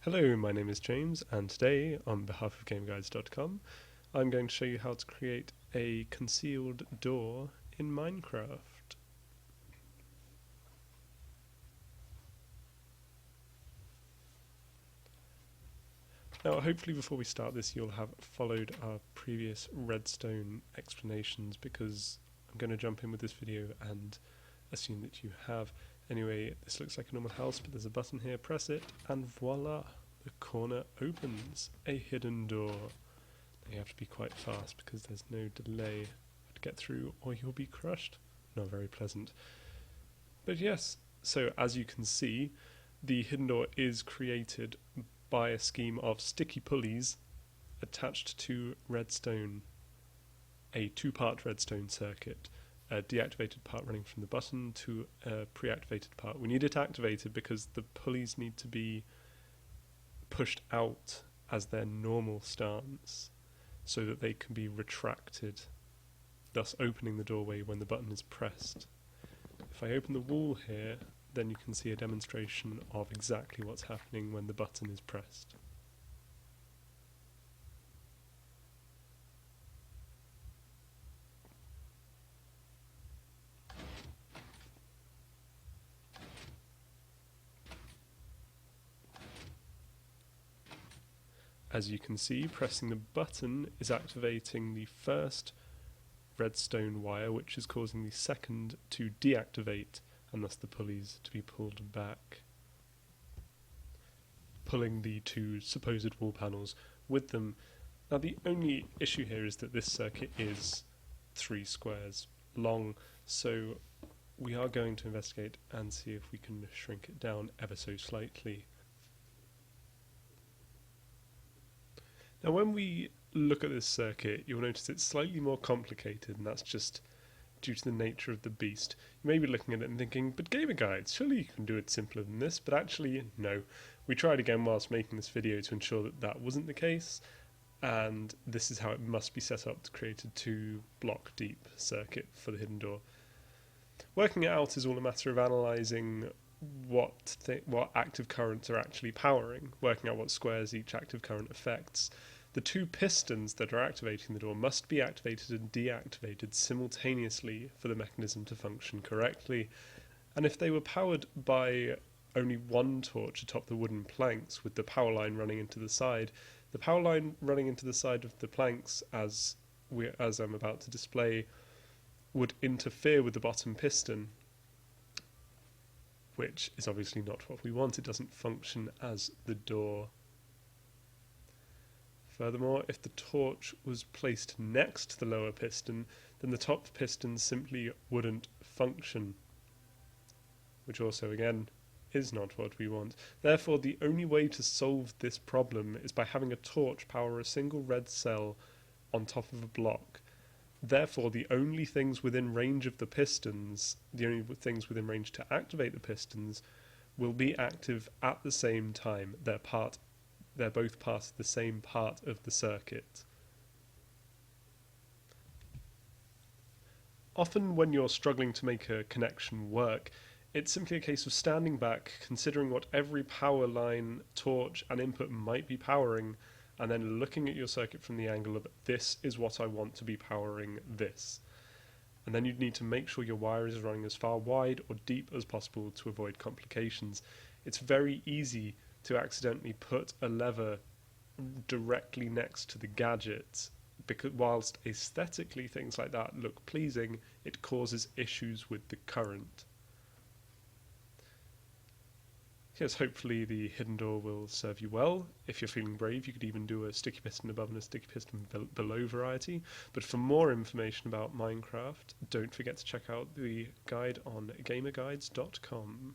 Hello, my name is James, and today, on behalf of GameGuides.com, I'm going to show you how to create a concealed door in Minecraft. Now, hopefully before we start this, you'll have followed our previous Redstone explanations, because I'm going to jump in with this video and assume that you have. Anyway, this looks like a normal house, but there's a button here, press it, and voila! The corner opens, a hidden door. You have to be quite fast because there's no delay to get through or you'll be crushed. Not very pleasant. But yes, so as you can see, the hidden door is created by a scheme of sticky pulleys attached to redstone, a two-part redstone circuit, a deactivated part running from the button to a pre-activated part. We need it activated because the pulleys need to be pushed out as their normal stance so that they can be retracted, thus opening the doorway when the button is pressed. If I open the wall here, then you can see a demonstration of exactly what's happening when the button is pressed. As you can see, pressing the button is activating the first redstone wire, which is causing the second to deactivate, and thus the pulleys to be pulled back, pulling the two supposed wall panels with them. Now the only issue here is that this circuit is 3 squares long, so we are going to investigate and see if we can shrink it down ever so slightly. Now when we look at this circuit, you'll notice it's slightly more complicated, and that's just due to the nature of the beast. You may be looking at it and thinking, but Gamer Guides, surely you can do it simpler than this, but actually, no. We tried again whilst making this video to ensure that that wasn't the case, and this is how it must be set up to create a 2-block deep circuit for the hidden door. Working it out is all a matter of analysing what active currents are actually powering, working out what squares each active current affects. The 2 pistons that are activating the door must be activated and deactivated simultaneously for the mechanism to function correctly, and if they were powered by only 1 torch atop the wooden planks with the power line running into the side, the power line running into the side of the planks, as I'm about to display, would interfere with the bottom piston, which is obviously not what we want. It doesn't function as the door. Furthermore, if the torch was placed next to the lower piston, then the top piston simply wouldn't function, which also, again, is not what we want. Therefore, the only way to solve this problem is by having a torch power a single red cell on top of a block. Therefore, the only things within range of the pistons, the only things within range to activate the pistons, will be active at the same time. They're both part of the same part of the circuit. Often when you're struggling to make a connection work, it's simply a case of standing back, considering what every power line, torch and input might be powering, and then looking at your circuit from the angle of, this is what I want to be powering this. And then you'd need to make sure your wire is running as far wide or deep as possible to avoid complications. It's very easy to accidentally put a lever directly next to the gadget, because whilst aesthetically things like that look pleasing, it causes issues with the current. Yes, hopefully the hidden door will serve you well. If you're feeling brave, you could even do a sticky piston above and a sticky piston below variety. But for more information about Minecraft, don't forget to check out the guide on gamerguides.com.